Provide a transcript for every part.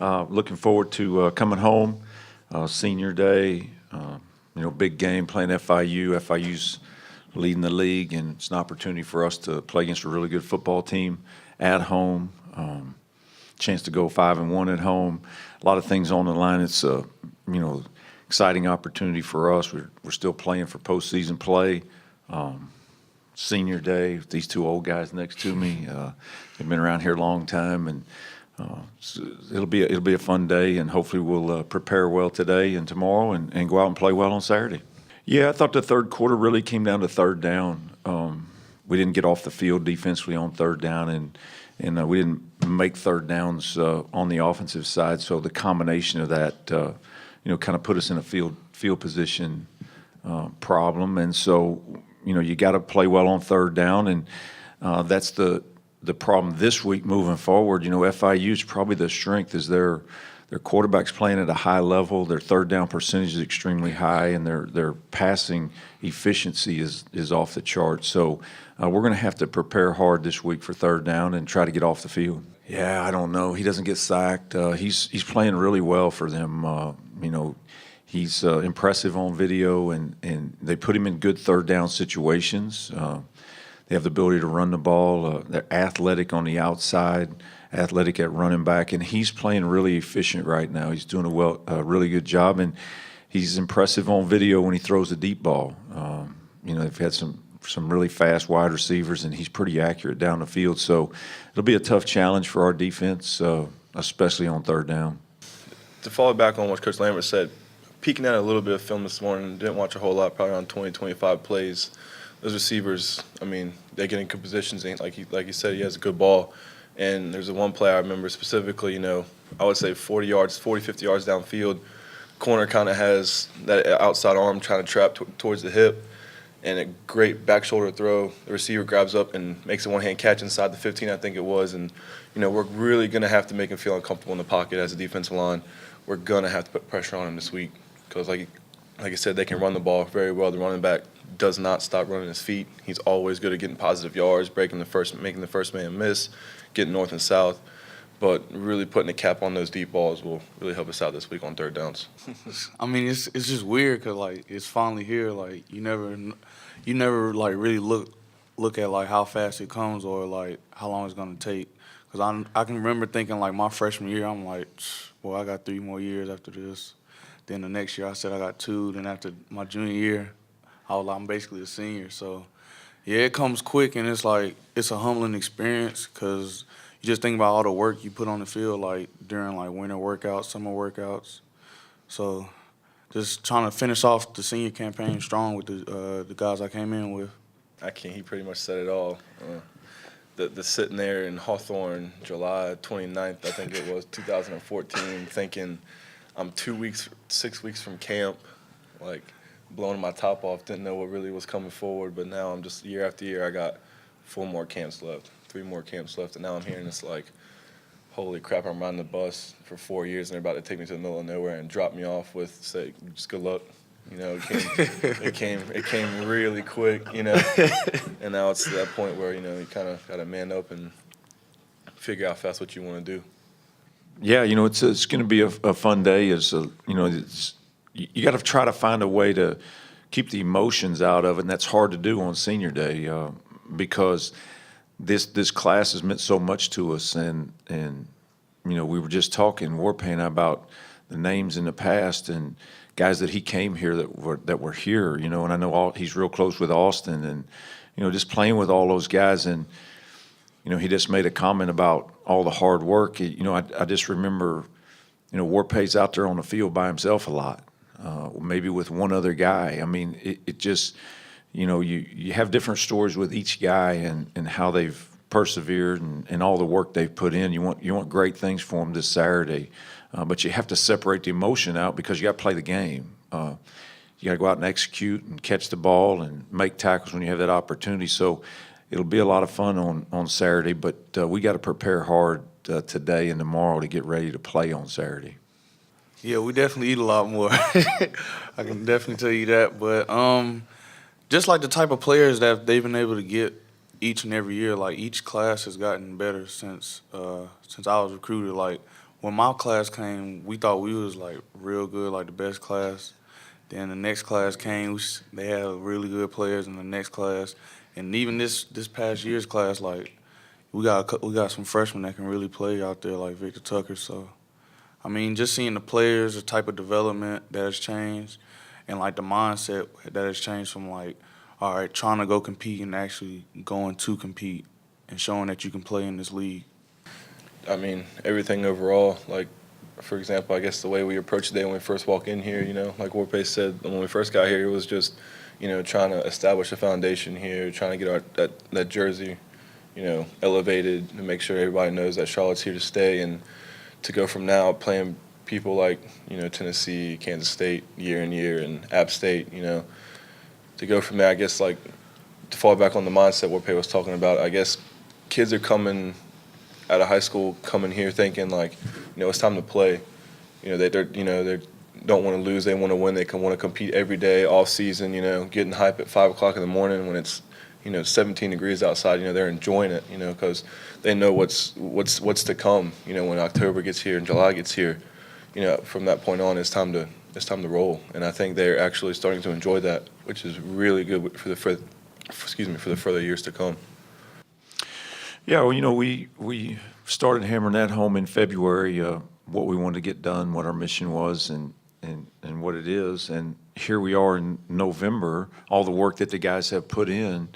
Looking forward to coming home, senior day. Big game playing FIU. FIU's leading the league, and it's an opportunity for us to play against a really good football team at home. Chance to go 5-1 at home. A lot of things on the line. It's a exciting opportunity for us. We're still playing for postseason play. Senior day. These two old guys next to me. They've been around here a long time, and so it'll be a fun day. And hopefully we'll prepare well today and tomorrow, and go out and play well on Saturday. Yeah, I thought the third quarter really came down to third down. We didn't get off the field defensively on third down, and we didn't make third downs on the offensive side. So the combination of that, kind of put us in a field position problem. And so, you got to play well on third down, and that's the problem this week moving forward. FIU's probably the strength is their quarterback's playing at a high level. Their third down percentage is extremely high, and their passing efficiency is off the charts. So we're going to have to prepare hard this week for third down and try to get off the field. Yeah, I don't know. He doesn't get sacked. He's playing really well for them. He's impressive on video, and they put him in good third down situations. They have the ability to run the ball. They're athletic on the outside, athletic at running back, and he's playing really efficient right now. He's doing a really good job, and he's impressive on video when he throws the deep ball. They've had some really fast wide receivers, and he's pretty accurate down the field. So it'll be a tough challenge for our defense, especially on third down. To follow back on what Coach Lambert said, peeking at a little bit of film this morning, didn't watch a whole lot, probably around 20, 25 plays. Those receivers, they get in good positions. And like he said, he has a good ball. And there's one play I remember specifically, I would say 40, 50 yards downfield. Corner kind of has that outside arm trying to trap towards the hip. And a great back shoulder throw. The receiver grabs up and makes a one-hand catch inside the 15, I think it was. And, we're really going to have to make him feel uncomfortable in the pocket as a defensive line. We're going to have to put pressure on him this week because, like I said, they can run the ball very well. The running back does not stop running his feet. He's always good at getting positive yards, making the first man miss, getting north and south. But really putting a cap on those deep balls will really help us out this week on third downs. It's just weird because it's finally here. You never really look at how fast it comes or how long it's gonna take. Because I can remember thinking my freshman year, I'm I got 3 more years after this. Then the next year I said I got 2. Then after my junior year, I'm basically a senior. So yeah, it comes quick, and it's a humbling experience because you just think about all the work you put on the field during winter workouts, summer workouts. So just trying to finish off the senior campaign strong with the guys I came in with. He pretty much said it all. The sitting there in Hawthorne, July 29th, I think it was, 2014, thinking I'm 6 weeks from camp, blowing my top off, didn't know what really was coming forward, but now I'm just year after year, I got 4 more camps left, 3 more camps left, and now I'm hearing it's holy crap, I'm riding the bus for 4 years, and they're about to take me to the middle of nowhere and drop me off with, say, just good luck. It came really quick, and now it's to that point where, you kind of got to man up and figure out fast what you want to do. Yeah, it's going to be a fun day. You got to try to find a way to keep the emotions out of it, and that's hard to do on senior day because this class has meant so much to us, and we were just talking, Warpaint, about the names in the past and guys that he came here that were here, and I know he's real close with Austin, and just playing with all those guys, and he just made a comment about all the hard work. I just remember, Warpaint's out there on the field by himself a lot, maybe with one other guy. It just, you have different stories with each guy and how they've persevered and all the work they've put in. You want great things for them this Saturday. But you have to separate the emotion out because you got to play the game. You got to go out and execute and catch the ball and make tackles when you have that opportunity. So it'll be a lot of fun on Saturday, but we got to prepare hard today and tomorrow to get ready to play on Saturday. Yeah, we definitely eat a lot more. I can definitely tell you that. But just the type of players that they've been able to get each and every year, each class has gotten better since I was recruited. when my class came, we thought we was like real good, like the best class. Then the next class came, they had really good players in the next class, and even this past year's class, like we got some freshmen that can really play out there, like Victor Tucker. So I mean, just seeing the players, the type of development that has changed, and like the mindset that has changed from like, all right, trying to go compete and actually going to compete and showing that you can play in this league. I mean, everything overall, like, for example, I guess the way we approached the day when we first walked in here, like Warpace said, when we first got here, it was just, trying to establish a foundation here, trying to get that jersey, elevated and make sure everybody knows that Charlotte's here to stay, and to go from now playing people like, Tennessee, Kansas State year in year, and App State, to go from there, I guess, like, to fall back on the mindset Warpace was talking about, I guess kids are coming out of high school, coming here thinking like, it's time to play. They don't want to lose. They want to win. They want to compete every day, all season. Getting hype at 5 o'clock in the morning when it's 17 degrees outside. They're enjoying it. Because they know what's to come. When October gets here and July gets here. From that point on, it's time to roll. And I think they're actually starting to enjoy that, which is really good for the further years to come. Yeah, well, we started hammering that home in February, what we wanted to get done, what our mission was, and what it is. And here we are in November, all the work that the guys have put in.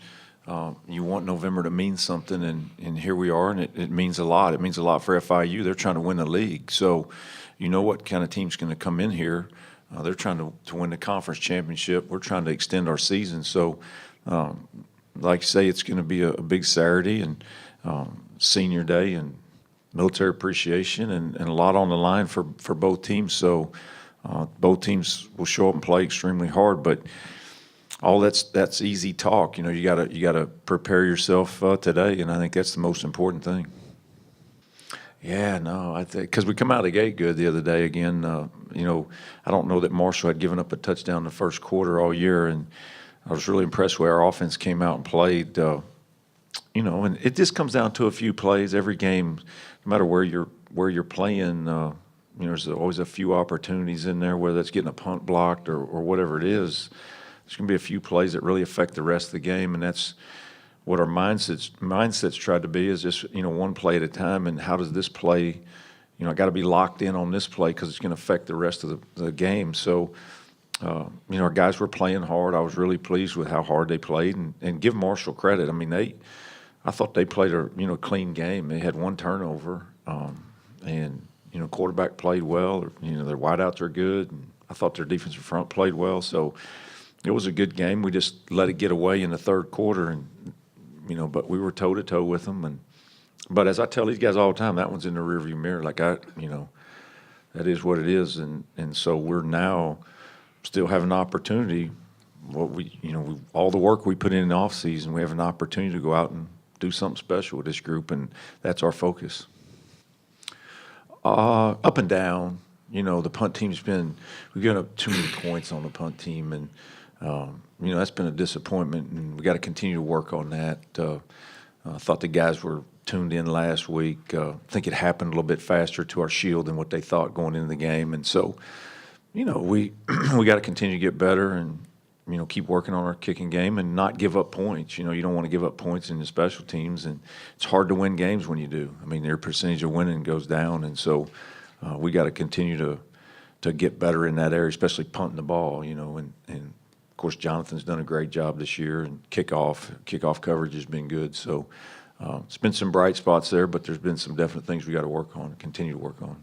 You want November to mean something, and here we are, and it means a lot. It means a lot for FIU. They're trying to win the league. So you know what kind of team's going to come in here. They're trying to win the conference championship. We're trying to extend our season. So, like you say, it's going to be a big Saturday, and senior day and military appreciation, and a lot on the line for both teams. So both teams will show up and play extremely hard, but all that's easy talk. You gotta prepare yourself today, and I think that's the most important thing. Yeah, no, I think because we come out of the gate good the other day again. I don't know that Marshall had given up a touchdown in the first quarter all year, and I was really impressed with our offense came out and played. And it just comes down to a few plays every game, no matter where you're playing. There's always a few opportunities in there, whether it's getting a punt blocked or whatever it is. There's going to be a few plays that really affect the rest of the game, and that's what our mindsets tried to be, is just one play at a time. And how does this play? I got to be locked in on this play because it's going to affect the rest of the game. So. Our guys were playing hard. I was really pleased with how hard they played, and give Marshall credit. I mean, I thought they played a clean game. They had one turnover, and quarterback played well. Their wideouts are good. And I thought their defensive front played well. So it was a good game. We just let it get away in the third quarter, and but we were toe to toe with them. But as I tell these guys all the time, that one's in the rearview mirror. Like that is what it is, and so we're now still have an opportunity. All the work we put in the off season, we have an opportunity to go out and do something special with this group, and that's our focus. Up and down. The punt team's we've given up too many points on the punt team, and that's been a disappointment, and we got to continue to work on that. I thought the guys were tuned in last week. I think it happened a little bit faster to our shield than what they thought going into the game, and so. We got to continue to get better and keep working on our kicking game and not give up points. You don't want to give up points in the special teams, and it's hard to win games when you do. I mean, their percentage of winning goes down, and so we got to continue to get better in that area, especially punting the ball. And of course Jonathan's done a great job this year, and kickoff coverage has been good. So it's been some bright spots there, but there's been some definite things we got to work on, continue to work on.